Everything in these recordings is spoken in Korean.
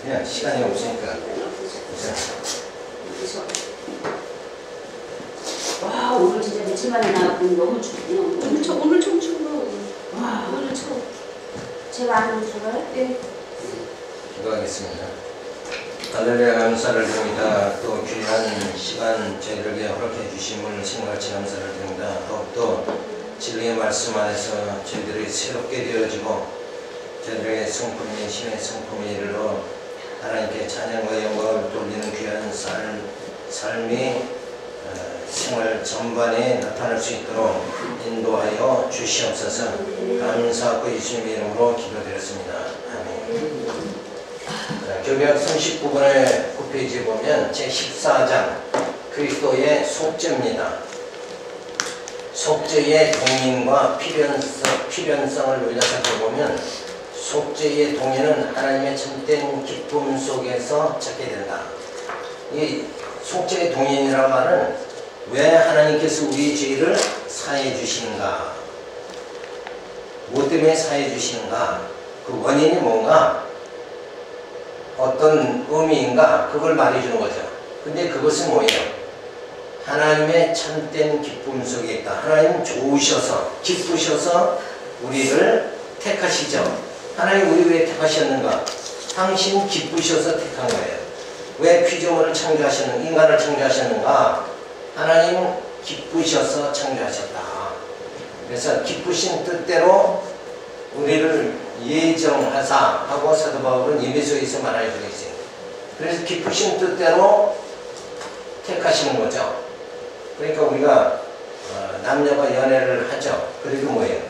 그냥 시간이 없으니까. 와, 오늘 진짜 며칠 만에 나왔더니 너무 춥네요. 오늘 좀 추워. 와, 오늘 추워. 제가 아는 수가요? 네. 기도하겠습니다. 할렐루야 감사를 드립니다. 또 귀한 시간 저희들에게 허락해 주심을 생각같이 감사를 드립니다. 더욱더 진리의 말씀 안에서 저희들이 새롭게 되어지고 저희들의 성품이 신의 성품이 이르러 하나님께 찬양과 영광을 돌리는 귀한 삶이 생활 전반에 나타날 수 있도록 인도하여 주시옵소서. 감사하고 예수님의 이름으로 기도드렸습니다. 아멘. 교백 39번의 9페이지에 보면 제14장 그리스도의 속죄입니다. 속죄의 동인과 필연성을 우리가 살펴보면 속죄의 동인은 하나님의 참된 기쁨 속에서 찾게 된다. 이 속죄의 동인이라는 말은 왜 하나님께서 우리의 죄를 사해 주시는가, 뭐 때문에 사해 주시는가, 그 원인이 뭔가, 어떤 의미인가, 그걸 말해주는 거죠. 근데 그것은 뭐예요? 하나님의 참된 기쁨 속에 있다. 하나님 좋으셔서, 기쁘셔서 우리를 택하시죠. 하나님 우리 왜 택하셨는가? 당신 기쁘셔서 택한 거예요. 왜 피조물을 창조하셨는가? 인간을 창조하셨는가? 하나님 기쁘셔서 창조하셨다. 그래서 기쁘신 뜻대로 우리를 예정하사 하고 사도 바울은 에베소에서 말해주고 있어요. 그래서 기쁘신 뜻대로 택하시는 거죠. 그러니까 우리가 남녀가 연애를 하죠. 그래도 뭐예요?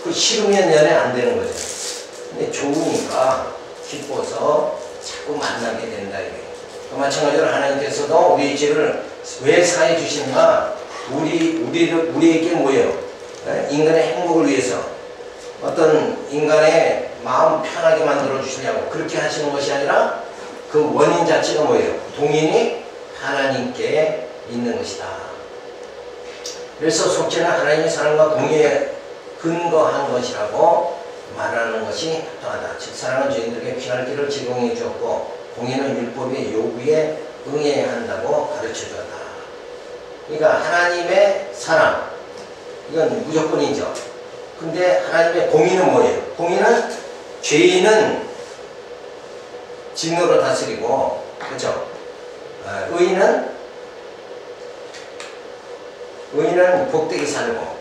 그 싫으면 연애 안 되는 거죠. 근데 좋으니까 기뻐서 자꾸 만나게 된다 이거예요. 마찬가지로 하나님께서도 우리의 죄를 왜 사해 주시는가? 우리에게 뭐예요? 인간의 행복을 위해서, 어떤 인간의 마음 편하게 만들어 주시냐고 그렇게 하시는 것이 아니라 그 원인 자체가 뭐예요? 동인이 하나님께 있는 것이다. 그래서 속죄는 하나님의 사랑과 공의에 근거한 것이라고 말하는 것이 합당하다. 즉 사랑은 죄인들에게 피할 길을 제공해 주었고 공의는 율법의 요구에 응해야 한다고 가르쳐 주었다. 그러니까 하나님의 사랑, 이건 무조건이죠. 근데 하나님의 공의는 뭐예요? 공의는 죄인은 진노로 다스리고, 그렇죠? 의인은 복되게 살고,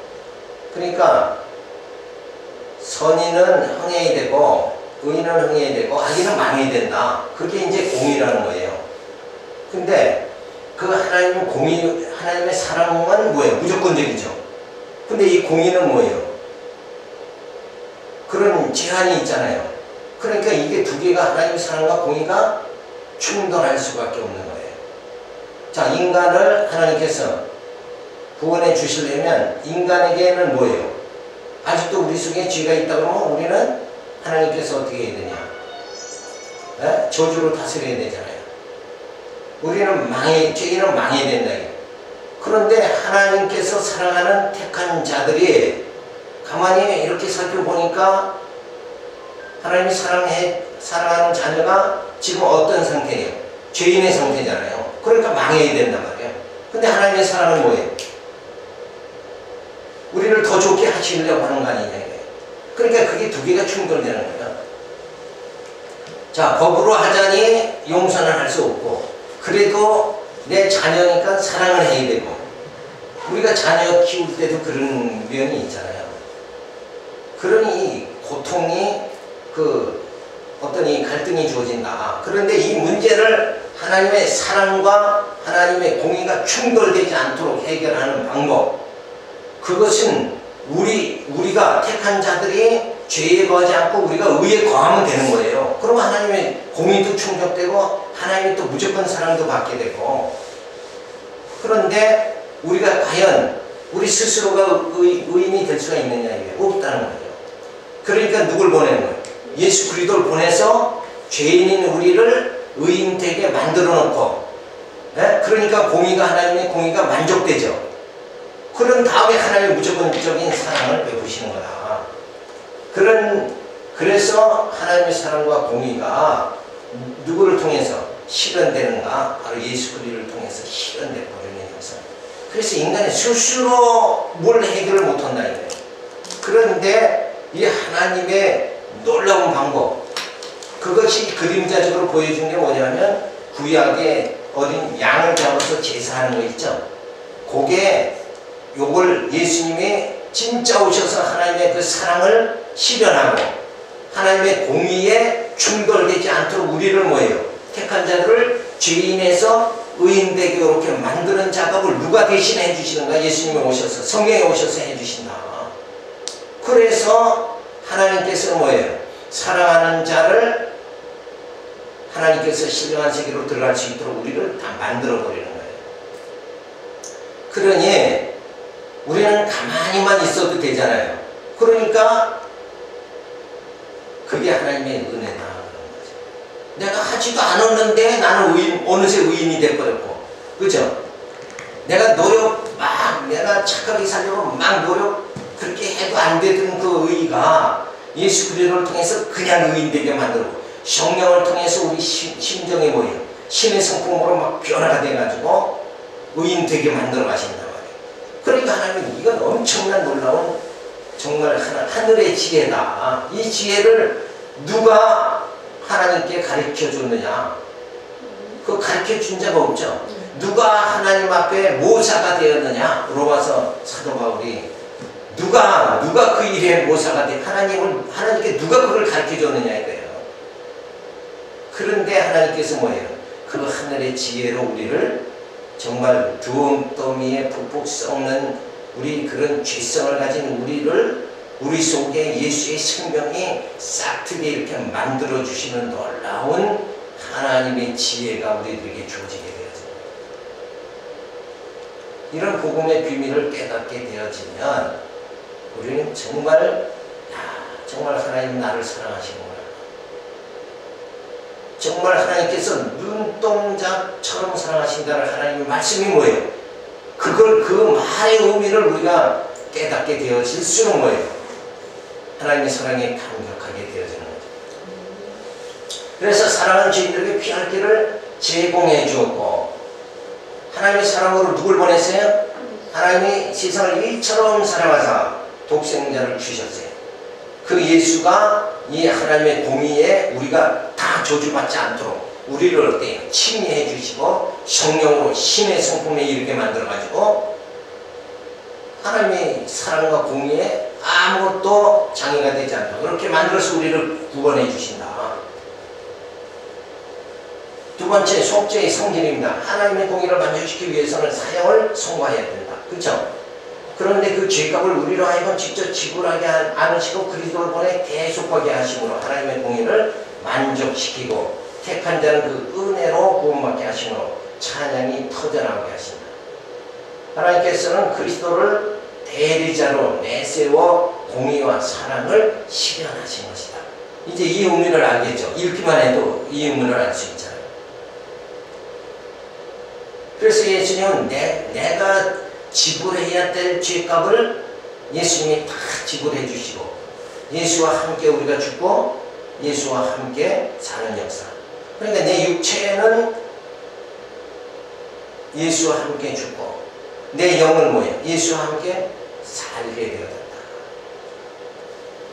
그러니까 선인은 흥해야 되고 의인은 흥해야 되고 악인은 망해야 된다. 그게 이제 공의라는 거예요. 근데 그 하나님의 공의, 하나님의 사랑은 뭐예요? 무조건적이죠. 근데 이 공의는 뭐예요? 그런 제한이 있잖아요. 그러니까 이게 두 개가, 하나님의 사랑과 공의가 충돌할 수밖에 없는 거예요. 자, 인간을 하나님께서 구원해 주시려면 인간에게는 뭐예요? 아직도 우리 속에 죄가 있다 그러면 우리는 하나님께서 어떻게 해야 되냐? 저주로 다스려야 되잖아요. 우리는 죄인은 망해야 된다. 그런데 하나님께서 사랑하는 택한 자들이 가만히 이렇게 살펴보니까 하나님이 사랑하는 자녀가 지금 어떤 상태예요? 죄인의 상태잖아요. 그러니까 망해야 된단 말이에요. 근데 하나님의 사랑은 뭐예요? 우리를 더 좋게 하시려고 하는 거 아니냐 이거예요. 그러니까 그게 두 개가 충돌되는 거예요. 자, 법으로 하자니 용서는 할 수 없고, 그래도 내 자녀니까 사랑을 해야 되고, 우리가 자녀 키울 때도 그런 면이 있잖아요. 그러니 고통이, 어떤 이 갈등이 주어진다. 그런데 이 문제를 하나님의 사랑과 하나님의 공의가 충돌되지 않도록 해결하는 방법, 그것은 우리가 택한 자들이 죄에 거하지 않고 우리가 의에 거하면 되는 거예요. 그러면 하나님의 공의도 충족되고 하나님이 또 무조건 사랑도 받게 되고, 그런데 우리가 과연 우리 스스로가 의인이 될 수가 있느냐, 이게 없다는 거예요. 그러니까 누굴 보내는 거예요? 예수 그리스도를 보내서 죄인인 우리를 의인 되게 만들어 놓고, 그러니까 하나님의 공의가 만족되죠. 그런 다음에 하나님의 무조건적인 사랑을 베푸시는 거다. 그래서 하나님의 사랑과 공의가 누구를 통해서 실현되는가? 바로 예수 그리스도를 통해서 실현돼 버리는 형상. 그래서 인간이 스스로 뭘 해결을 못한다 이거예요. 그런데 이 하나님의 놀라운 방법, 그것이 그림자적으로 보여준 게 뭐냐면 구약의 어린 양을 잡아서 제사하는 거 있죠. 그게 요걸 예수님이 진짜 오셔서 하나님의 그 사랑을 실현하고 하나님의 공의에 충돌되지 않도록 우리를 뭐예요? 택한 자들을 죄인에서 의인되게 이렇게 만드는 작업을 누가 대신해 주시는가? 예수님이 오셔서, 성경에 오셔서 해주신다. 그래서 하나님께서 뭐예요? 사랑하는 자를 하나님께서 신령한 세계로 들어갈 수 있도록 우리를 다 만들어 버리는 거예요. 그러니 우리는 가만히만 있어도 되잖아요. 그러니까 그게 하나님의 은혜다 그런 거죠. 내가 하지도 않았는데 나는 어느새 의인이 돼버렸고, 그죠? 내가 내가 착하게 살려고 막 그렇게 해도 안 되던 그 의의가 예수 그리스도를 통해서 그냥 의인 되게 만들고, 성령을 통해서 우리 심정이 뭐예요? 신의 성품으로 막 변화가 돼가지고 의인 되게 만들어 가신단 말이에요. 그러니까 하나님은 이건 엄청난 놀라운 정말 하늘의 지혜다. 이 지혜를 누가 하나님께 가르쳐 줬느냐? 그 가르쳐 준 자가 없죠. 누가 하나님 앞에 모사가 되었느냐? 로마서 사도 바울이 누가 그 일의 모사가 돼? 하나님께 누가 그걸 가르쳐 줬느냐 이거예요. 그런데 하나님께서 뭐예요? 그 하늘의 지혜로 우리를 정말 두엉더미에 푹푹 썩는 우리 그런 죄성을 가진 우리 속에 예수의 생명이 싹트게 이렇게 만들어 주시는 놀라운 하나님의 지혜가 우리들에게 주어지게 되어집니다. 이런 복음의 비밀을 깨닫게 되어지면 우리는 정말 하나님 나를 사랑하시는구나. 정말 하나님께서 눈동자처럼 사랑하신다는 하나님의 말씀이 뭐예요? 그 말의 의미를 우리가 깨닫게 되어질수록 뭐예요? 하나님의 사랑에 감격하게 되어지는 거죠. 그래서 사랑하는 죄인들에게 피할 길을 제공해 주었고, 하나님의 사랑으로 누굴 보냈어요? 하나님이 세상을 일처럼 사랑하사 독생자를 주셨어요. 그 예수가 이 하나님의 공의에 우리가 다 저주받지 않도록 우리를 어때요? 침례해 주시고 성령으로 신의 성품에 이르게 만들어가지고 하나님의 사랑과 공의에 아무것도 장애가 되지 않도록 그렇게 만들어서 우리를 구원해 주신다. 두 번째, 속죄의 성질입니다. 하나님의 공의를 만족시키기 위해서는 사형을 선고해야 된다. 그렇죠? 그런데 그 죄값을 우리로 하여금 직접 지불하게 않으시고 그리스도를 보내 대속하게 하심으로 하나님의 공의를 만족시키고 택한 자는 그 은혜로 구원받게 하심으로 찬양이 터져나오게 하신다. 하나님께서는 그리스도를 대리자로 내세워 공의와 사랑을 실현하신 것이다. 이제 이 의미를 알겠죠. 읽기만 해도 이 의미를 알 수 있잖아요. 그래서 예수님은 내가 지불해야 될 죄값을 예수님이 다 지불해 주시고 예수와 함께 우리가 죽고 예수와 함께 사는 역사. 그러니까 내 육체는 예수와 함께 죽고 내 영은 뭐예요? 예수와 함께 살게 되어졌다.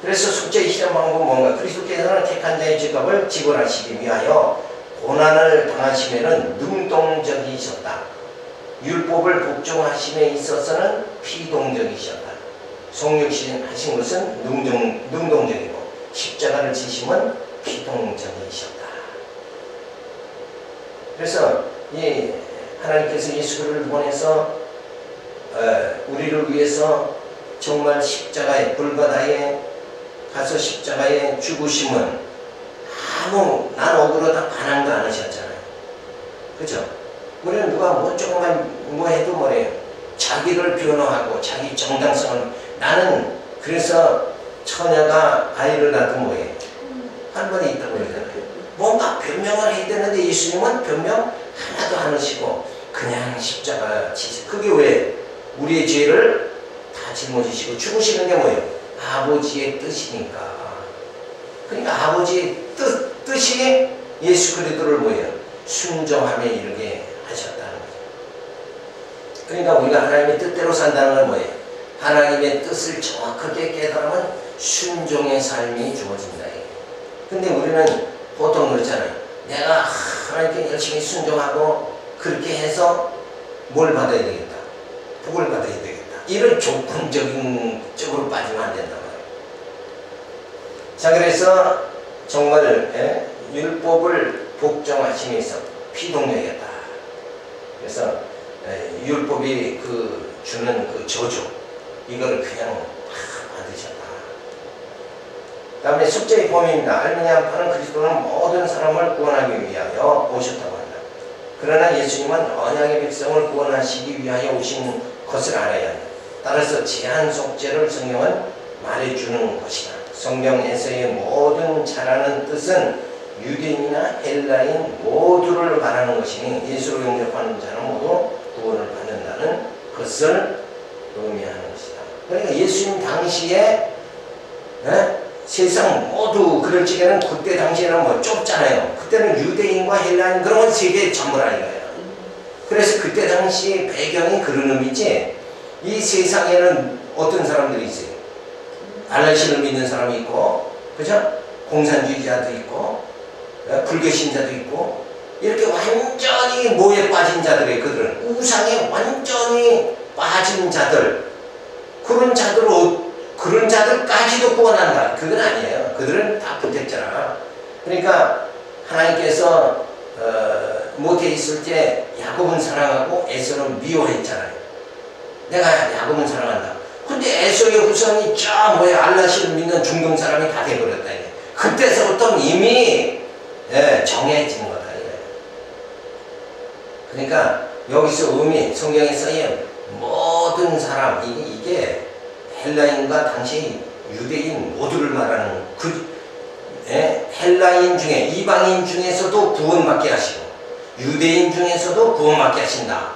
그래서 속죄의 실현 방법은 뭔가? 그리스도께서는 택한 자의 죄값을 지불하시기 위하여 고난을 당하심에는 능동적이셨다. 율법을 복종하심에 있어서는 피동적이셨다. 성육신 하신 것은 능동적이고 십자가를 지심은 피동적이셨다. 그래서 이 하나님께서 예수를 보내서 우리를 위해서 정말 십자가에 불바다에 가서 십자가에 죽으심은 난 억울하다 반항도 안 하셨잖아요. 그죠? 우리는 누가 조금만 해도 뭐래요? 자기를 변호하고 자기 정당성을 나는 그래서 처녀가 아이를 낳아도 뭐예요? 한 번에 있다고 그러잖아요. 뭔가 변명을 해야 되는데 예수님은 변명 하나도 안 하시고 그냥 십자가 지시. 그게 왜? 우리의 죄를 다 짊어지시고 죽으시는 게 뭐예요? 아버지의 뜻이니까. 그러니까 아버지의 뜻이 예수 그리스도를 뭐예요? 순종함에 이르게 하셨다는 거죠. 그러니까 우리가 하나님의 뜻대로 산다는 건 뭐예요? 하나님의 뜻을 정확하게 깨달으면 순종의 삶이 주어진다. 근데 우리는 보통 그렇잖아요. 내가 하나님께 열심히 순종하고 그렇게 해서 뭘 받아야 되겠다? 복을 받아야 되겠다. 이런 조건적인 쪽으로 빠지면 안 된단 말이에요. 자, 그래서 정말 율법을 복종하심에서 피동력이었다. 그래서 율법이 그 주는 그 저주, 이거를 그냥 다 받으셨다. 그 다음에 숙제의 범위입니다. 알미니아파는 그리스도는 모든 사람을 구원하기 위하여 오셨다고 한다. 그러나 예수님은 언약의 백성을 구원하시기 위하여 오신 것을 알아야 한다. 따라서 제한 속죄를 성경은 말해주는 것이다. 성경에서의 모든 자라는 뜻은 유대인이나 헬라인 모두를 말하는 것이니 예수를 영접하는 자는 모두 구원을 받는다는 것을 의미하는 것이다. 그러니까 예수님 당시에 세상 모두 그럴 적에는 그때 당시에는 뭐 좁잖아요. 그때는 유대인과 헬라인 그런 건 세계 전부라 이거예요. 그래서 그때 당시 배경이 그런 의미지. 이 세상에는 어떤 사람들이 있어요? 알라신을 믿는 사람이 있고, 그죠? 공산주의자도 있고, 불교신자도 있고, 이렇게 완전히 뭐에 빠진 자들이 그들은 우상에 완전히 빠진 자들, 그런 자들까지도 구원한다. 그건 아니에요. 그들은 다 부택자라. 그러니까 하나님께서 못해 있을 때 야곱은 사랑하고 에서는 미워했잖아요. 내가 야곱은 사랑한다. 근데 에서의 후손이 알라신을 믿는 중동 사람이 다 돼버렸다. 그때서부터 이미 정해진 거다. 그러니까 여기서 의미, 성경에서의 모든 사람, 이게 헬라인과 당시 유대인 모두를 말하는 헬라인 중에, 이방인 중에서도 구원받게 하시고 유대인 중에서도 구원받게 하신다.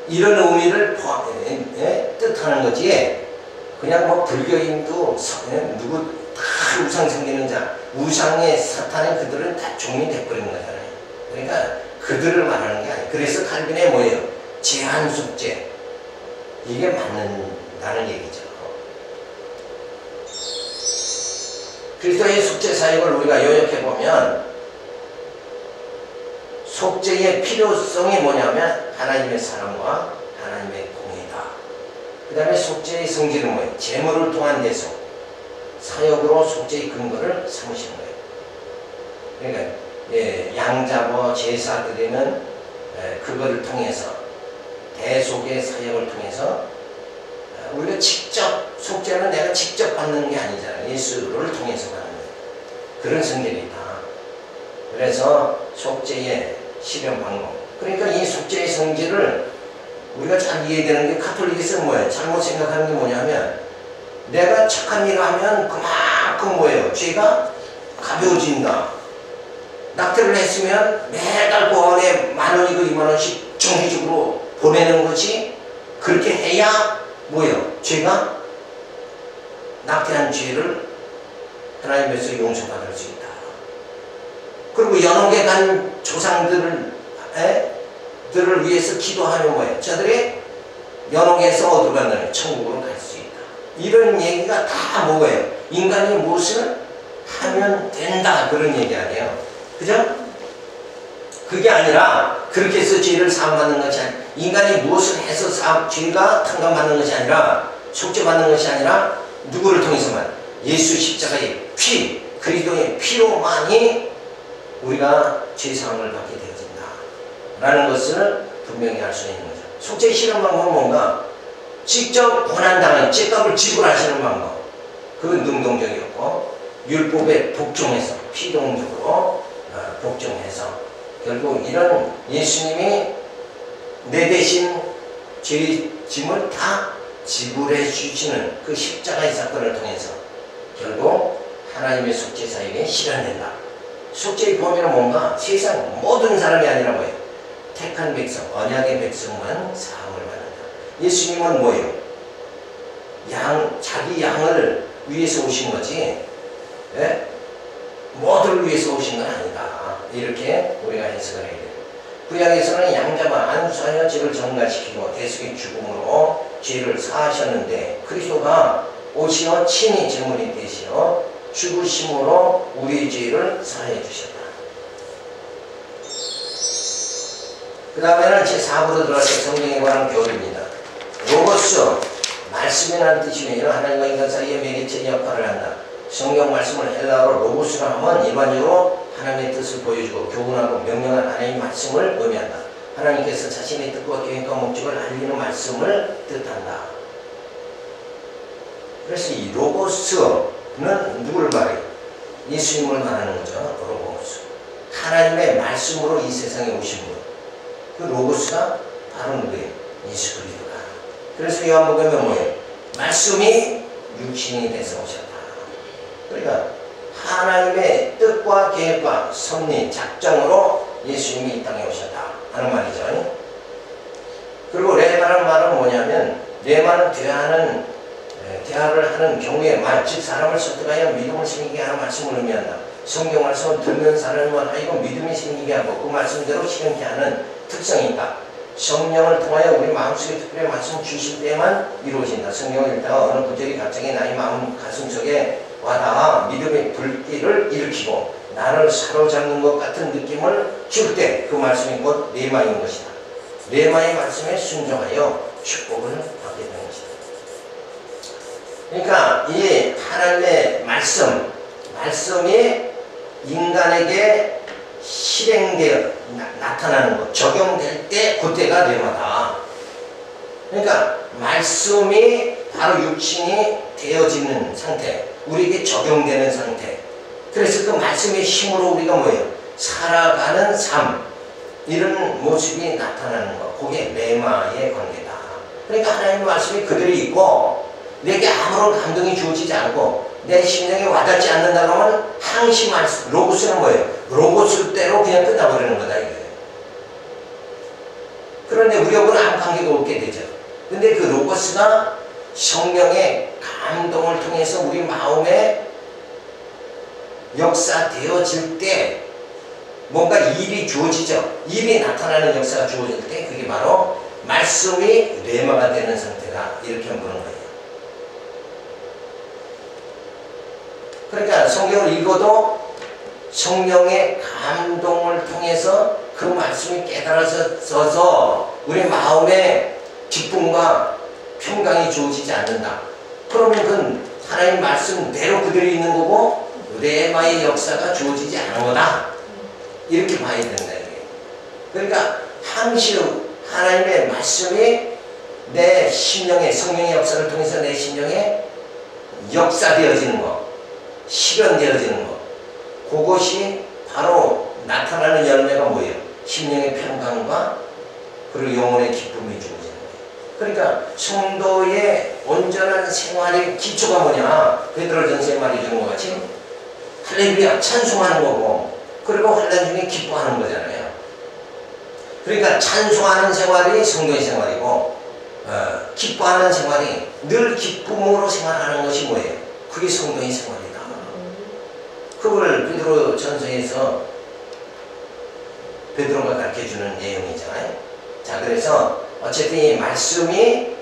이런 의미를 뜻하는 거지. 그냥 뭐 불교인도 누구 다 우상 섬기는 자, 우상의 사탄의 그들은 다 종이 돼버리는 거잖아요. 그러니까 그들을 말하는 게 아니에요. 그래서 칼빈의 뭐예요? 제한 숙제. 이게 맞는다는 얘기죠. 그리스도의 숙제 사역을 우리가 요약해보면 속죄의 필요성이 뭐냐면 하나님의 사랑과 하나님의 공의다. 그 다음에 속죄의 성질은 뭐예요? 제물을 통한 대속, 사역으로 속죄의 근거를 삼으시는 거예요. 그러니까 양잡어 제사 드리는 그거를 통해서 대속의 사역을 통해서 우리가 직접 속죄는 내가 직접 받는 게 아니잖아요. 예수를 통해서 받는 거예요. 그런 성질이 있다. 그래서 속죄의 실현 방법. 그러니까 이 속죄의 성질을 우리가 잘 이해되는 게 카톨릭에서는 뭐예요? 잘못 생각하는 게 뭐냐면 내가 착한 일을 하면 그만큼 뭐예요? 죄가 가벼워진다. 낙태를 했으면 매달 보험에 10,000원이고 20,000원씩 정기적으로 보내는 것이 그렇게 해야 뭐예요? 죄가 낙태한 죄를 하나님께서 용서받을 수 있다. 그리고 연옥에 간 조상들을 위해서 기도하면 뭐예요? 저들이 연옥에서 어디로 간다는 천국으로 갈 수 있다. 이런 얘기가 다 뭐예요? 인간이 무엇을 하면 된다. 그런 얘기 아니에요. 그죠? 그게 아니라 그렇게 해서 죄를 사함받는 것이 아니라 인간이 무엇을 해서 죄가 탕감받는 것이 아니라 속죄받는 것이 아니라 누구를 통해서만 예수 십자가의 피, 그리스도의 피로만이 우리가 죄사함을 받게 되어진다 라는 것을 분명히 알 수 있는 거죠. 속죄 실현 방법은 뭔가? 직접 고난당한 죄값을 지불하시는 방법. 그건 능동적이었고 율법에 복종해서 피동적으로 복종해서 결국 이런 예수님이 내 대신 죄의 짐을 다 지불해 주시는 그 십자가의 사건을 통해서 결국 하나님의 속죄 사역에 실현된다. 속죄의 범위는 뭔가? 세상 모든 사람이 아니라 뭐예요? 택한 백성, 언약의 백성만 사함을 받는다. 예수님은 뭐예요? 자기 양을 위해서 오신 거지. 모두를 위해서 오신 건 아니다. 이렇게 우리가 해석을 해야 돼요. 구약에서는 양자가 안수하여 죄를 전가시키고 대속의 죽음으로 죄를 사하셨는데 그리스도가 오시어 친히 제물이 되시어 죽으심으로 우리의 죄를 사해 주셨다. 그 다음에는 제4부로 들어가서 성경에 관한 교리입니다. 로고스, 말씀이라는 뜻이며 하나님과 인간 사이의 매개체 역할을 한다. 성경 말씀을 헬라어로 로고스라 하면 일반적으로 하나님의 뜻을 보여주고 교훈하고 명령한 하나님의 말씀을 의미한다. 하나님께서 자신의 뜻과 계획과 목적을 알리는 말씀을 뜻한다. 그래서 이 로고스는 누구를 말해요? 예수님을 말하는 거죠. 로고스. 하나님의 말씀으로 이 세상에 오신 분. 그 로고스가 바로 누구예요? 예수 그리스도다. 그래서 요한복음에 뭐예요? 말씀이 육신이 돼서 오셨다. 그러니까 하나님의 뜻과 계획과 섭리, 작정으로 예수님이 이 땅에 오셨다 하는 말이죠. 그리고 레마라는 말은 뭐냐면 레마는 대화를 하는 경우의 말, 즉 사람을 설득하여 믿음을 생기게 하는 말씀을 의미한다. 성경 말씀을 듣는 사람을 하여금 믿음이 생기게 하고 그 말씀대로 실행케 하는 특성이 있다. 성령을 통하여 우리 마음속에 특별히 말씀 주실 때만 이루어진다. 성경을 읽다가 어느 구절이 갑자기 나의 마음 가슴속에 와닿아 믿음의 불길을 일으키고 나를 사로잡는 것 같은 느낌을 줄 때 그 말씀이 곧 레마인 것이다. 레마의 말씀에 순종하여 축복을 받게 되는 것이다. 그러니까 이 하나님의 말씀이 인간에게 실행되어 나타나는 것, 적용될 때 그때가 레마다. 그러니까 말씀이 바로 육신이 되어지는 상태, 우리에게 적용되는 상태. 그래서 그 말씀의 힘으로 우리가 뭐예요? 살아가는 삶, 이런 모습이 나타나는 것, 그게 레마의 관계다. 그러니까 하나님의 말씀이 그대로 있고 내게 아무런 감동이 주어지지 않고 내 심령에 와닿지 않는다 그러면 항시 말씀, 로고스는 뭐예요? 로고스대로 그냥 끝나버리는 거다 이거예요. 그런데 우리하고는 아무 관계가 없게 되죠. 근데 그 로고스가 성령의 감동을 통해서 우리 마음에 역사되어질 때 뭔가 일이 주어지죠. 일이 나타나는 역사가 주어질 때 그게 바로 말씀이 레마가 되는 상태다. 이렇게 보는 거예요. 그러니까 성경을 읽어도 성령의 감동을 통해서 그 말씀이 깨달아져서 우리 마음에 기쁨과 평강이 주어지지 않는다. 그러면 그건 하나님 말씀대로 그대로 있는 거고 레마의 역사가 주어지지 않은 거다. 이렇게 봐야 된다. 그러니까 항시 하나님의 말씀이 내 심령에 성령의 역사를 통해서 내 심령에 역사되어지는 것, 실현되어지는 것, 그것이 바로 나타나는 열매가 뭐예요? 심령의 평강과 그리고 영혼의 기쁨이 주어지는 거예요. 그러니까 성도의 온전한 생활의 기초가 뭐냐? 베드로전서에 말해주는 것 같이 할렐루야 찬송하는 거고 그리고 환난 중에 기뻐하는 거잖아요. 그러니까 찬송하는 생활이 성도의 생활이고 기뻐하는 생활이 늘 기쁨으로 생활하는 것이 뭐예요? 그게 성도의 생활이다. 그걸 베드로 전서에서 베드로가 가르쳐주는 내용이잖아요. 자, 그래서 어쨌든 이 말씀이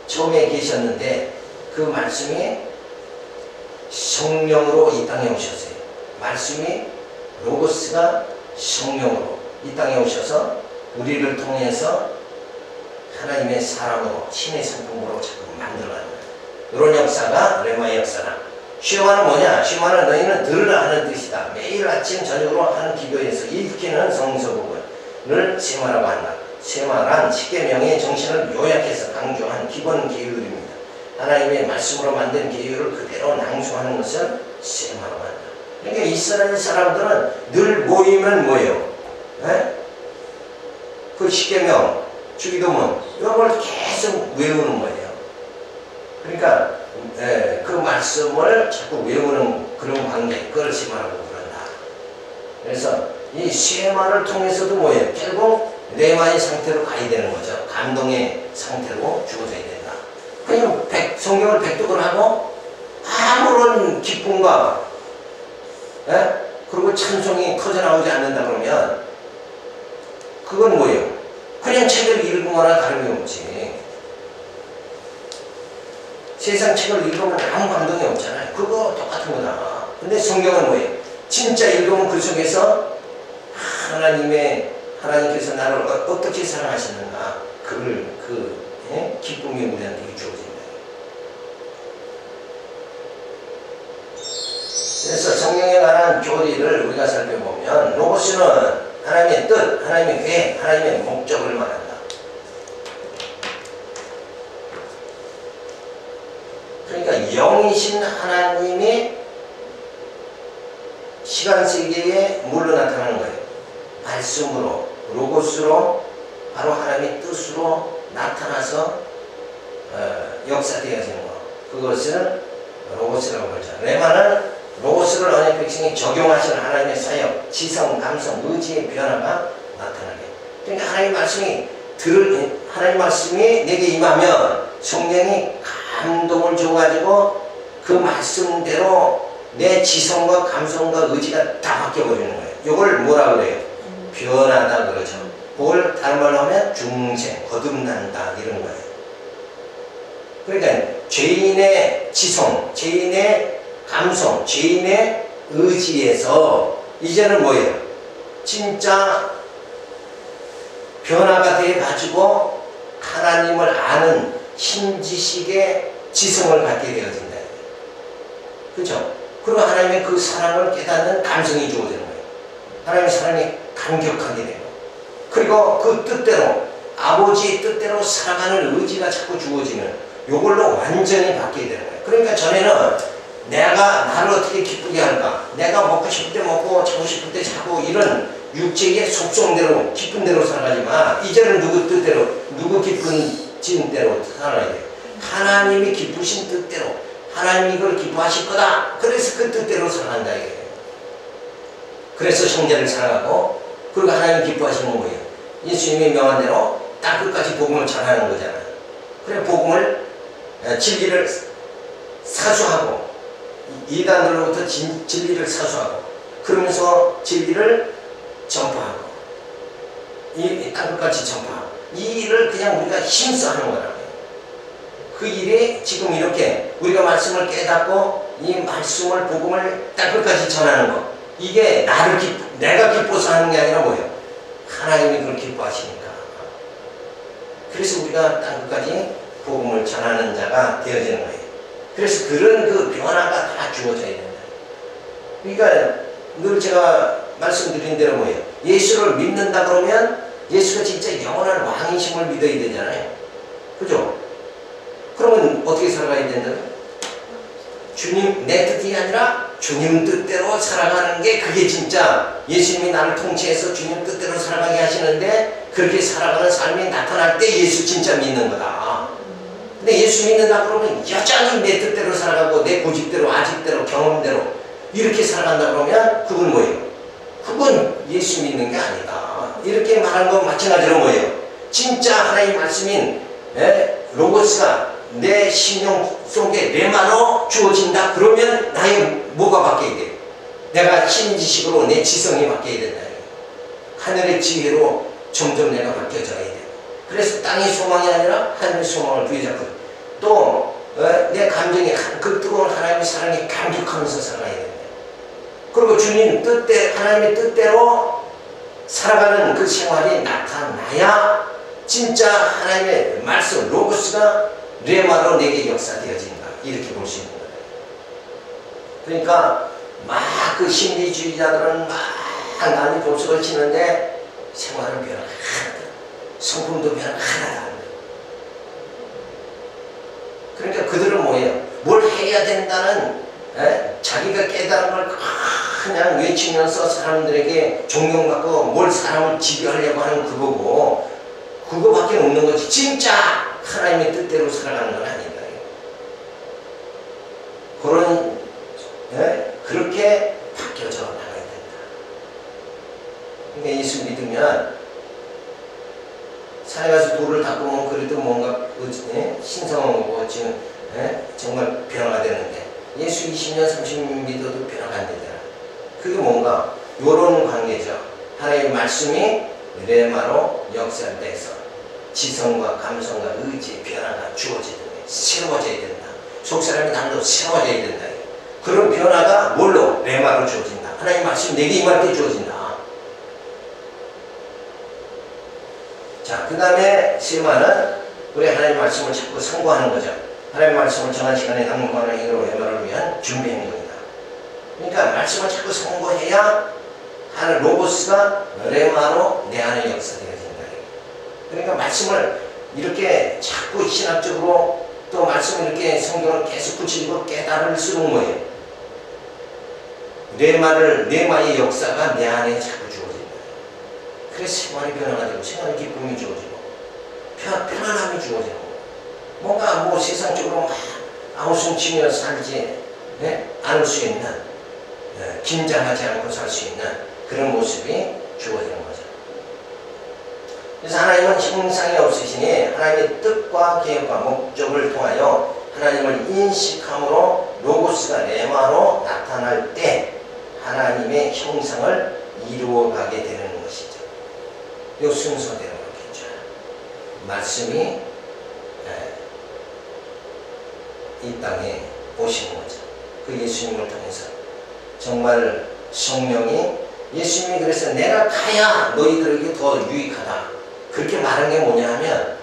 처음에 계셨는데 그 말씀이 성령으로 이 땅에 오셨어요. 말씀이 로고스가 성령으로 이 땅에 오셔서 우리를 통해서 하나님의 사람으로 신의 성품으로 자꾸 만들어가는 거예요. 이런 역사가 레마의 역사다. 쉐마는 뭐냐? 쉐마는 너희는 들으라 하는 뜻이다. 매일 아침 저녁으로 하는 기도에서 읽히는 성서 부분을 쉐마라고 한다. 쉐마란 십계명의 정신을 요약해서 강조한 기본 계율입니다. 하나님의 말씀으로 만든 계율을 그대로 낭송하는 것을 쉐마라고 한다. 그러니까 이스라엘 사람들은 늘 모이면 뭐예요? 에? 그 십계명, 주기도문 이런 걸 계속 외우는 거예요. 그러니까 그 말씀을 자꾸 외우는 그런 관계, 그걸 쉐마라고 부른다. 그래서 이 쉐마를 통해서도 뭐예요? 결국 레마의 상태로 가야 되는 거죠. 감동의 상태로 주어져야 된다. 그냥 성경을 백독을 하고 아무런 기쁨과 예? 그리고 찬송이 터져나오지 않는다 그러면 그건 뭐예요? 그냥 책을 읽은 거나 다름이 없지. 세상 책을 읽으면 아무 감동이 없잖아요. 그거 똑같은 거다. 근데 성경은 뭐예요? 진짜 읽으면 그 속에서 하나님께서 나를 어떻게 사랑하시는가 그걸 기쁨이 우리한테 주어진다. 그래서 성경에 관한 교리를 우리가 살펴보면 로고스는 하나님의 뜻, 하나님의 계획, 하나님의 목적을 말한다. 그러니까 영이신 하나님이 시간 세계에 뭘로 나타나는 거예요? 말씀으로, 로고스로, 바로 하나님의 뜻으로 나타나서 역사되어지는 것. 그것을 로고스라고 그러죠. 레마는 로고스를 언약 백성이 적용하시는 하나님의 사역, 지성, 감성, 의지의 변화가 나타나게. 그러니까 하나님 말씀이 내게 임하면 성령이 감동을 줘가지고 그 말씀대로 내 지성과 감성과 의지가 다 바뀌어버리는 거예요. 이걸 뭐라 그래요? 변하다 그러죠. 그걸 다른 말로 하면 중생, 거듭난다 이런 거예요. 그러니까 죄인의 지성, 죄인의 감성, 죄인의 의지에서 이제는 뭐예요? 진짜 변화가 돼가지고 하나님을 아는 신지식의 지성을 갖게 되어진다. 그렇죠? 그리고 하나님의 그 사랑을 깨닫는 감성이 주어지는 거예요. 하나님의 사랑이 감격하게 되고, 그리고 그 뜻대로 아버지의 뜻대로 살아가는 의지가 자꾸 주어지는 이걸로 완전히 바뀌게 되는 거예요. 그러니까 전에는 내가 나를 어떻게 기쁘게 할까, 내가 먹고 싶을 때 먹고 자고 싶을 때 자고 이런 육체의 속성대로 기쁜 대로 살아가지만 이제는 누구 뜻대로, 누구 기쁜 진대로 살아야 돼요. 하나님이 기쁘신 뜻대로, 하나님이 이걸 기뻐하실 거다. 그래서 그 뜻대로 살아간다 이거예요. 그래서 형제를 사랑하고, 그리고 하나님 기뻐하시는 건 뭐예요? 예수님의 명한 대로 딱 끝까지 복음을 전하는 거잖아요. 그래 복음을 진리를 사수하고 이단들로부터 진리를 사수하고 그러면서 진리를 전파하고 이 땅 끝까지 전파하고 이 일을 그냥 우리가 힘써 하는 거라고요. 그 일이 지금 이렇게 우리가 말씀을 깨닫고 이 말씀을 복음을 땅 끝까지 전하는 거, 이게 내가 기뻐서 하는 게 아니라 뭐예요? 하나님이 그걸 기뻐하시니까. 그래서 우리가 땅 끝까지 복음을 전하는 자가 되어지는 거예요. 그래서 그런 그 변화가 다 주어져야 된다. 그러니까 늘 제가 말씀드린 대로 뭐예요? 예수를 믿는다 그러면 예수가 진짜 영원한 왕이심을 믿어야 되잖아요. 그죠? 그러면 어떻게 살아가야 된다고요? 주님 내 뜻이 아니라 주님 뜻대로 살아가는 게, 그게 진짜 예수님이 나를 통치해서 주님 뜻대로 살아가게 하시는데, 그렇게 살아가는 삶이 나타날 때 예수 진짜 믿는 거다. 근데 예수 믿는다 그러면 여전히 내 뜻대로 살아가고 내 고집대로, 아직대로, 경험대로 이렇게 살아간다 그러면 그건 뭐예요? 그건 예수 믿는 게 아니다. 이렇게 말하는 건 마찬가지로 뭐예요? 진짜 하나님 말씀인 로고스가 내 심령 속에 레마로 주어진다 그러면 나의 뭐가 바뀌어야 돼요? 내가 신지식으로 내 지성이 바뀌어야 된다. 하늘의 지혜로 점점 내가 바뀌어져야 돼요. 그래서 땅의 소망이 아니라 하늘의 소망을 부여잡고, 또 내 감정이 그 뜨거운 하나님의 사랑에 감격하면서 살아야 된다. 그리고 주님 뜻대로, 하나님의 뜻대로 살아가는 그 생활이 나타나야 진짜 하나님의 말씀 로고스가 레마로 내게 역사되어진다. 이렇게 볼 수 있는 거예요. 그러니까 막 그 심리주의자들은 막 나는 보석을 치는데 생활은 변화가 하나도, 성품도 변화가 하나도 안 돼요. 그러니까 그들은 뭐예요? 뭘 해야 된다는 자기가 깨달은 걸 그냥 외치면서 사람들에게 존경받고 뭘 사람을 지배하려고 하는 그거고, 그거밖에 없는 거지. 진짜 하나님의 뜻대로 살아가는 건 아니다. 그렇게 바뀌어져 나가야 된다. 그러니까 예수 믿으면 산에 가서 돌을 닦고 보면 그래도 뭔가 신성한 거고 지금 정말 변화가 되는데, 예수 20년 30년 믿어도 변화가 안 되잖아. 그게 뭔가? 요런 관계죠. 하나님의 말씀이 레마로 역사돼서 지성과 감성과 의지, 변화가 주어지는 거예요. 새로워져야 된다. 속사람이 남도 새로워져야 된다. 그런 변화가 뭘로? 레마로 주어진다. 하나님 말씀 내게 임할 때 주어진다. 자, 그 다음에 세마는 우리 하나님 말씀을 자꾸 상고하는 거죠. 하나님 말씀을 정한 시간에 낭독하는 행위로 레마를 위한 준비 행동이다. 그러니까 말씀을 자꾸 상고해야 하는 로고스가 레마로 내 안에 역사되어진다. 그러니까 말씀을 이렇게 자꾸 신학적으로 또 말씀을 이렇게 성경을 계속 붙이고 깨달을 수는 뭐예요? 레마의 역사가 내 안에 자꾸 주어진다. 그래서 생활이 변화가 되고 생활의 기쁨이 주어지고 편안함이 주어지고 뭔가 뭐 세상적으로 막 아우성치며 살지 않을 수 있는 긴장하지 않고 살 수 있는 그런 모습이 주어지는 거죠. 그래서 하나님은 형상이 없으시니 하나님의 뜻과 계획과 목적을 통하여 하나님을 인식함으로 로고스가 레마로 나타날 때 하나님의 형상을 이루어가게 되는 것이죠. 이 순서대로 그렇겠죠. 말씀이 이 땅에 오시는 거죠. 그 예수님을 통해서 정말 성령이 예수님이 그래서 내가 가야 너희들에게 더 유익하다. 그렇게 말한 게 뭐냐 하면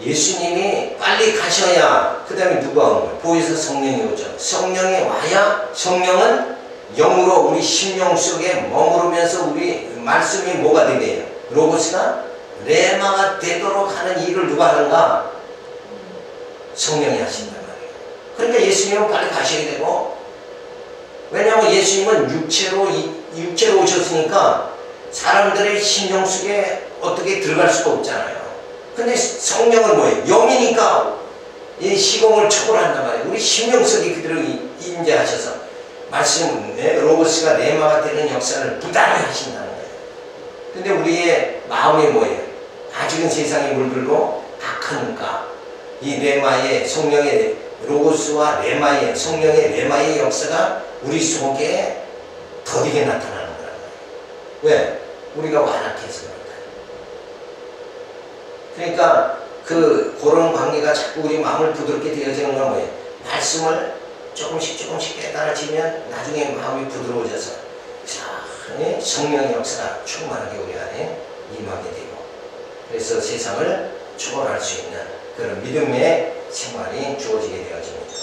예수님이 빨리 가셔야 그 다음에 누가 온 거예요? 보혜사 성령이 오죠. 성령이 와야 성령은 영으로 우리 심령 속에 머무르면서 우리 말씀이 뭐가 되게 해요? 로고스가 레마가 되도록 하는 일을 누가 하는가? 성령이 하신단 말이에요. 그러니까 예수님은 빨리 가셔야 되고 왜냐하면 예수님은 육체로 오셨으니까 사람들의 심령 속에 어떻게 들어갈 수가 없잖아요. 근데 성령은 뭐예요? 영이니까 이 시공을 초월한단 말이에요. 우리 심령 속에 그대로 임재하셔서 말씀, 로고스가 레마가 되는 역사를 부단히 하신다는 거예요. 근데 우리의 마음이 뭐예요? 아직은 세상에 물들고 악하니까 이 레마의 성령의 로고스와 레마의 성령의 레마의 역사가 우리 속에 더디게 나타나는 거라고요. 왜? 우리가 완악해서 그렇다. 그러니까 그런 관계가 자꾸 우리 마음을 부드럽게 되어지는 건 뭐예요? 말씀을 조금씩 깨달아지면 나중에 마음이 부드러워져서 성령의 역사가 충만하게 우리 안에 임하게 되고 그래서 세상을 초월할 수 있는 그런 믿음의 생활이 주어지게 되어집니다.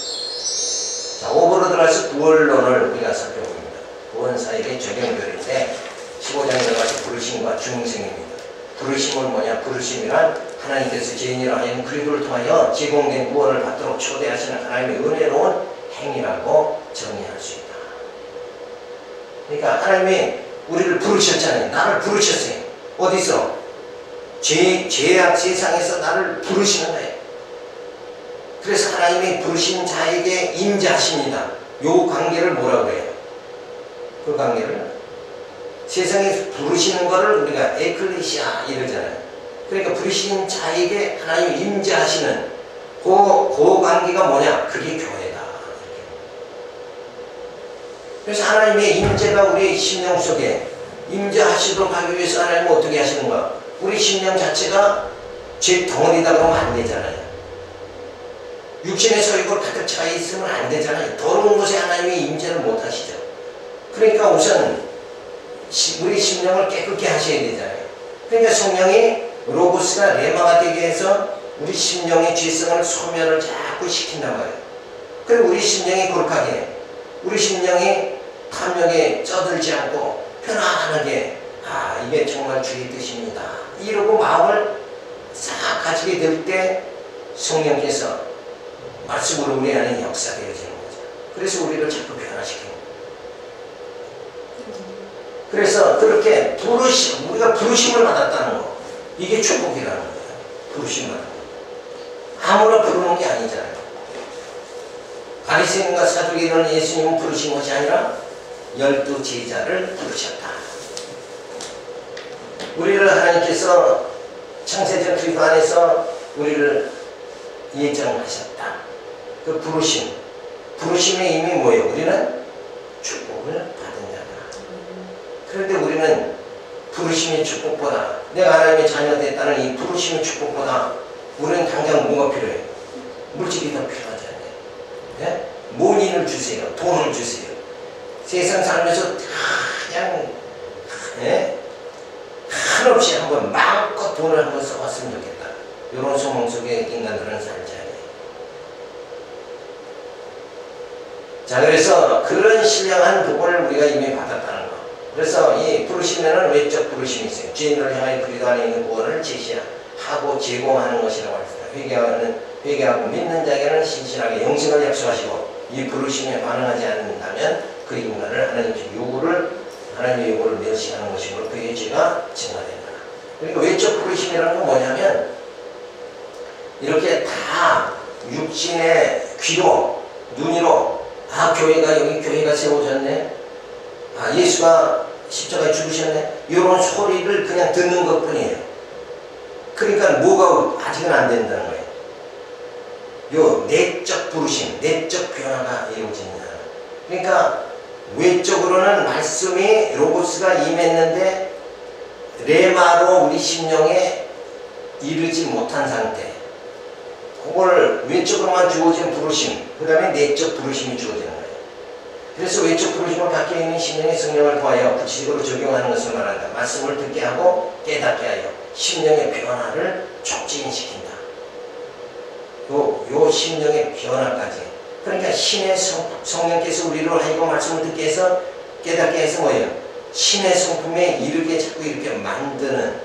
자, 5번으로 들어가서 구원론을 우리가 살펴봅니다. 구원 사역의 적용들인데 15장에 들어가서 부르심과 중생입니다. 부르심은 뭐냐? 부르심이란 하나님께서 죄인이라 하여금 그리스도를 통하여 제공된 구원을 받도록 초대하시는 하나님의 은혜로운 행위라고 정의할 수 있다. 그러니까 하나님이 우리를 부르셨잖아요. 나를 부르셨어요. 어디서? 죄악 세상에서 나를 부르시는 거예요. 그래서 하나님이 부르신 자에게 임재하십니다. 요 관계를 뭐라고 해요? 그 관계를 세상에 부르시는 거를 우리가 에클레시아 이러잖아요. 그러니까 부르신 자에게 하나님이 임재하시는 그 관계가 뭐냐? 그게 교회다. 그래서 하나님의 임재가 우리 심령 속에 임재하시도록 하기 위해서 하나님은 어떻게 하시는가? 우리 심령 자체가 죄 덩어리다 그러면 안 되잖아요. 육신의 소욕을 가득 차 있으면 안 되잖아요. 더러운 곳에 하나님이 임재를 못 하시죠. 그러니까 우선 우리 심령을 깨끗게 하셔야 되잖아요. 그러니까 성령이 로고스가 레마가 되게 해서 우리 심령의 죄성을 소멸을 자꾸 시킨단 말이에요. 그리고 우리 심령이 거룩하게 우리 심령이 탐욕에 쩌들지 않고 편안하게 이게 정말 주의 뜻입니다. 이러고 마음을 싹 가지게 될 때 성령께서 말씀으로 우리 안에 역사되어지는 거죠. 그래서 우리를 자꾸 변화시키는 거예요. 그래서 그렇게 우리가 부르심을 받았다는 거, 이게 축복이라는 거예요. 부르심 받는 거. 아무나 부르는 게 아니잖아요. 바리새인과 사두개인을 예수님은 부르신 것이 아니라 12 제자를 부르셨다. 우리를 하나님께서 창세전 그리스도 안에서 우리를 예정하셨다. 그 부르심의 의미 뭐예요? 우리는 축복을 받은 자다. 그런데 우리는 부르심의 축복보다, 내가 하나님의 자녀가 됐다는 이 부르심의 축복보다 우리는 당장 뭐가 필요해요? 물질이 더 필요하지 않나요? 예? money를 주세요. 돈을 주세요. 세상 살면서 그냥 예? 한없이 한번 마음껏 돈을 한번 써봤으면 좋겠다. 이런 소망 속에 인간들은 살지 않아요. 자, 그래서 그런 신령한 복을 우리가 이미 받았다는 거. 그래서 이 부르심에는 외적 부르심이 있어요. 죄인을 향하여 그리스도 안에 있는 구원을 제시하고 제공하는 것이라고 합니다. 회개하고 믿는 자에게는 신실하게 영생을 약속하시고, 이 부르심에 반응하지 않는다면 그 인간을 하나님의 요구를 멸시하는 것이므로 그의 죄가 증가된다. 그러니까 외적 부르심이라는 건 뭐냐면, 이렇게 다 육신의 귀로, 눈으로, 교회가, 여기 교회가 세워졌네, 예수가 십자가에 죽으셨네, 이런 소리를 그냥 듣는 것 뿐이에요. 그러니까 뭐가 아직은 안 된다는 거예요. 요 내적 부르심, 내적 변화가 이루어집니다. 그러니까 외적으로는 말씀이 로고스가 임했는데 레마로 우리 심령에 이르지 못한 상태, 그걸 외적으로만 주어진 부르심, 그 다음에 내적 부르심이 주어지는 거예요. 그래서 외적 부르심을 밖에 있는 심령의 성령을 통하여 구체적으로 적용하는 것을 말한다. 말씀을 듣게 하고 깨닫게 하여 심령의 변화를 촉진시킨다. 요 심령의 변화까지. 그러니까 신의 성령께서 우리를 하여금 말씀을 듣게 해서 깨닫게 해서 뭐예요? 신의 성품에 이르게 자꾸 이렇게 만드는,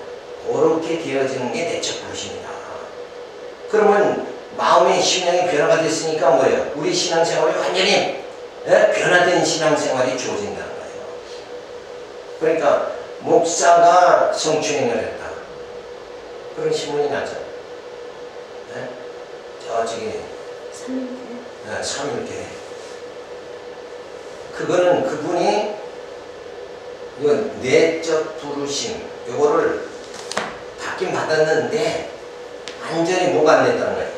그렇게 되어지는 게 내적 부르심이다. 그러면 마음의 심령의 변화가 됐으니까 뭐예요? 우리 신앙생활이 완전히 변화된 신앙생활이 주어진다는 거예요. 그러니까 목사가 성추행을 했다, 그런 신문이 나죠. 네? 저기 3일째. 그거는 그분이 이 내적 부르심 요거를 받긴 받았는데 완전히 뭐가 안 됐다는 거예요.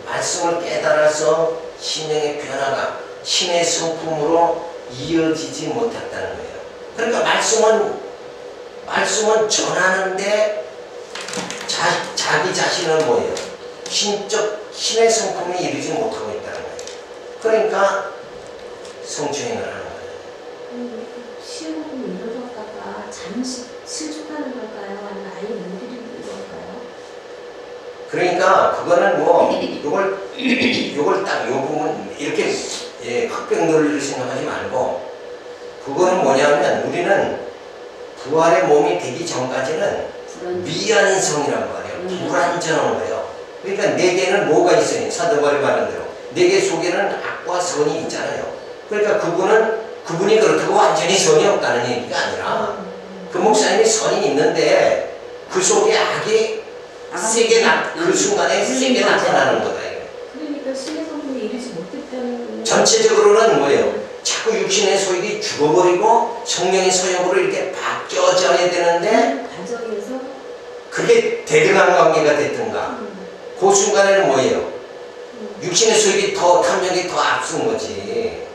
말씀을 깨달아서 심령의 변화가 신의 성품으로 이어지지 못했다는 거예요. 그러니까 말씀은 전하는데 자기 자신은 뭐예요? 신의 성품에 이르지 못하고 있다는 거예요. 그러니까 성추행을 하는 거예요. 시험을 이루었다가 잠시 실족하는 걸까요? 아니면 아예 못 이루는 걸까요? 그러니까 그거는 뭐 요걸 딱 요 부분 이렇게 흑백 논리를 생각하지 말고, 그거는 뭐냐면 우리는 부활의 몸이 되기 전까지는 미완성이라고 해요. 불완전한 거예요. 그러니까 내게는 뭐가 있어요? 사도 바울이 말한 대로 내게 속에는 악과 선이 있잖아요. 그러니까 그분이 그렇다고 완전히 선이 없다는 얘기가 아니라, 그 목사님이 선이 있는데 그 속에 악이 세게 그 순간에 세게 나타나는 거다. 그러니까 신의 성품에 이르지 못했다는. 전체적으로는 뭐예요? 자꾸 육신의 소욕이 죽어버리고 성령의 소욕으로 이렇게 바뀌어져야 되는데, 과정에서 그게 대등한 관계가 됐든가, 그 순간에는 뭐예요? 육신의 소욕이 더 탐욕이 더 앞선 거지.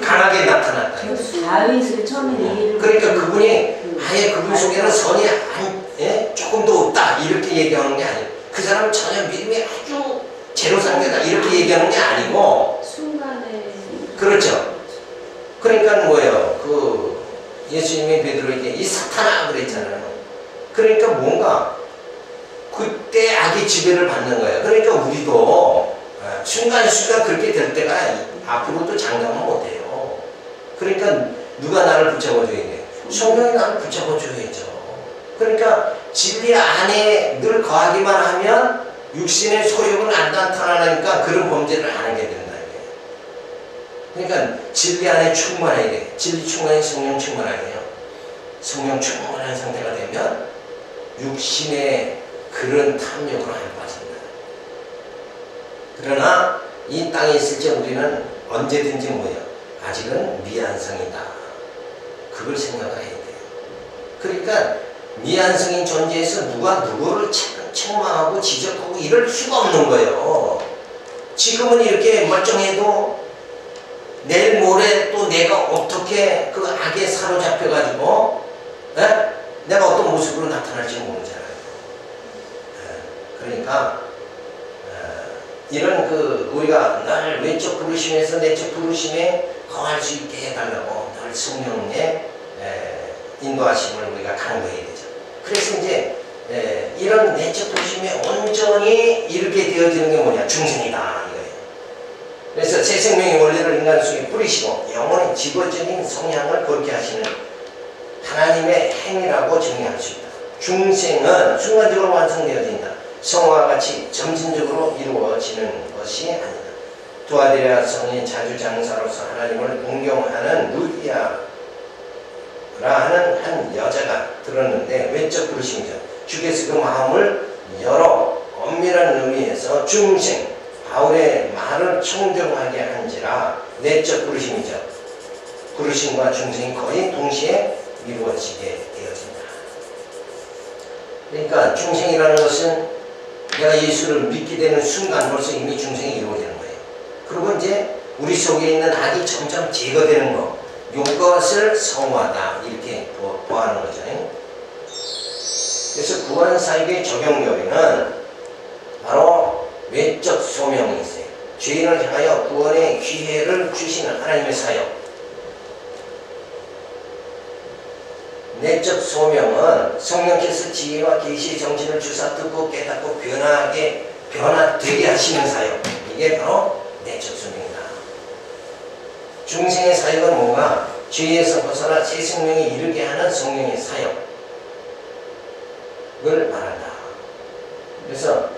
강하게 나타났다. 다윗을 처음에 얘기를. 그러니까 그분이 아예 그분 속에는 선이 조금도 없다 이렇게 얘기하는 게 아니에요. 그 사람은 전혀 믿음이 아주 제로 상태다 이렇게 얘기하는 게 아니고, 순간에. 그렇죠. 그러니까 뭐예요? 그 예수님이 베드로에게 이 사탄아 그랬잖아요. 그러니까 뭔가 그때 악의 지배를 받는 거예요. 그러니까 우리도 순간순간 그렇게 될 때가 앞으로도 장담은 못해요. 그러니까 누가 나를 붙잡아줘야 돼? 성령이 나를 붙잡아줘야죠. 그러니까 진리 안에 늘 거하기만 하면 육신의 소욕은 안 나타나니까 그런 범죄를 안 하게 된다. 그러니까 진리 안에 충만해야 돼. 진리 충만해, 성령 충만하게 해요. 성령 충만한 상태가 되면 육신의 그런 탐욕으로 안 빠진다. 그러나 이 땅에 있을 때 우리는 언제든지 뭐예요? 아직은 미완성이다. 그걸 생각해야 돼요. 그러니까 미완성인 존재에서 누가 누구를 책망하고 지적하고 이럴 수가 없는 거예요. 지금은 이렇게 멀쩡해도 내일 모레 또 내가 어떻게 그 악에 사로잡혀가지고 내가 어떤 모습으로 나타날지 모르잖아요. 그러니까 이런 우리가 늘 외적 부르심에서 내적 부르심에 거할 수 있게 해달라고 늘 성령의 인도하심을 우리가 간구해야 되죠. 그래서 이제 이런 내적 부르심에 온전히 이르게 되어지는 게 뭐냐? 중생이다 이거예요. 그래서 새 생명의 원리를 인간 속에 뿌리시고 영원히 지구적인 성향을 거룩게 하시는 하나님의 행위라고 정의할 수 있다. 중생은 순간적으로 완성되어진다. 성화와 같이 점진적으로 이루어지는 것이 아니다. 두아디라 성의 자주장사로서 하나님을 동경하는 루디아라 하는 한 여자가 들었는데 외적 부르심이죠. 주께서 그 마음을 열어 엄밀한 의미에서 중생 바울의 말을 청정하게 한지라 내적 부르심이죠. 부르심과 중생이 거의 동시에 이루어지게 되어진다. 그러니까 중생이라는 것은 내가 예수를 믿게 되는 순간 벌써 이미 중생이 이루어지는 거예요. 그리고 이제 우리 속에 있는 악이 점점 제거되는 거, 이것을 성화다 이렇게 보아하는 거죠. 그래서 구원사역의 적용교리는 바로 외적 소명이 있어요. 죄인을 향하여 구원의 기회를 주시는 하나님의 사역. 내적 소명은 성령께서 지혜와 계시의 정신을 주사 듣고 깨닫고 변화되게 하시는 사역. 이게 바로 내적 소명이다. 중생의 사역은 뭔가 죄에서 벗어나 새 생명에 이르게 하는 성령의 사역을 말한다. 그래서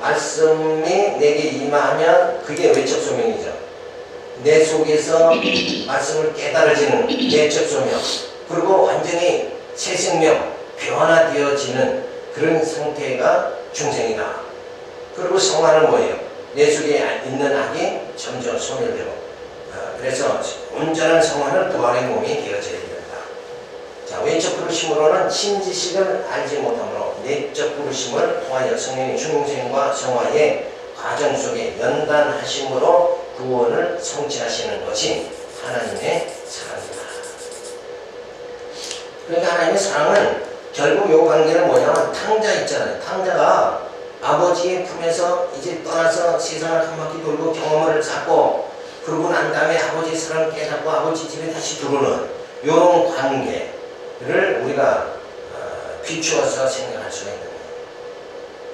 말씀이 내게 임하면 그게 외적 소명이죠. 내 속에서 말씀을 깨달아지는 내적 소명. 그리고 완전히 새 생명, 변화되어지는 그런 상태가 중생이다. 그리고 성화는 뭐예요? 내 속에 있는 악이 점점 소멸되고, 그래서 온전한 성화는 부활의 몸이 되어져야 된다. 자, 외적 부르심으로는 신지식을 알지 못하므로 내적 부르심을 통하여 성령의 중생과 성화의 과정 속에 연단하심으로 구원을 성취하시는 것이 하나님의 사랑입니다. 그러니까 하나님의 사랑은 결국 이 관계는 뭐냐면 탕자 있잖아요. 탕자가 아버지의 품에서 이제 떠나서 세상을 한 바퀴 돌고 경험을 쌓고 그러고 난 다음에 아버지의 사랑을 깨닫고 아버지 집에 다시 들어오는 이런 관계를 우리가 비추어서 생각할 수가 있는 거예요.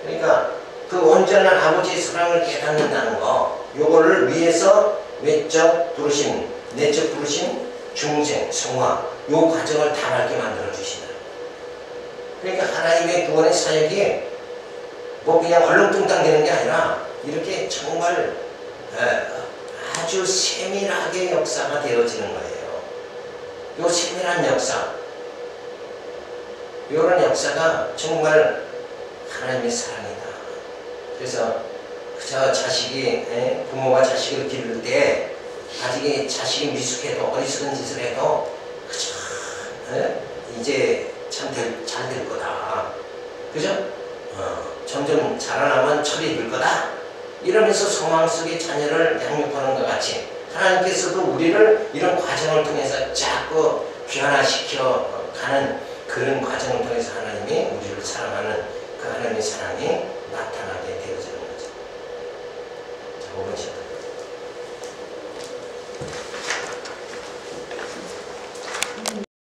그러니까 그 온전한 아버지의 사랑을 깨닫는다는 거, 요거를 위해서 외적 부르심, 내적 부르심, 중생, 성화 요 과정을 다 밝게 만들어 주시다. 그러니까 하나님의 구원의 사역이 뭐 그냥 얼렁뚱땅 되는 게 아니라 이렇게 정말 아주 세밀하게 역사가 되어지는 거예요. 요 세밀한 역사, 이런 역사가 정말 하나님의 사랑이다. 그래서 그저 자식이 부모가 자식을 기를 때 아직 자식이 미숙해도 어리석은 짓을 해도 그저 이제 참 잘 될 거다. 그죠? 점점 자라나면 철이 들 거다. 이러면서 소망 속의 자녀를 양육하는 것 같이 하나님께서도 우리를 이런 과정을 통해서 자꾸 변화시켜 가는 그런 과정을 통해서 하나님이 우리를 사랑하는 그 하나님의 사랑이 나타나게 되어지는 거죠. 자, 5번 시작.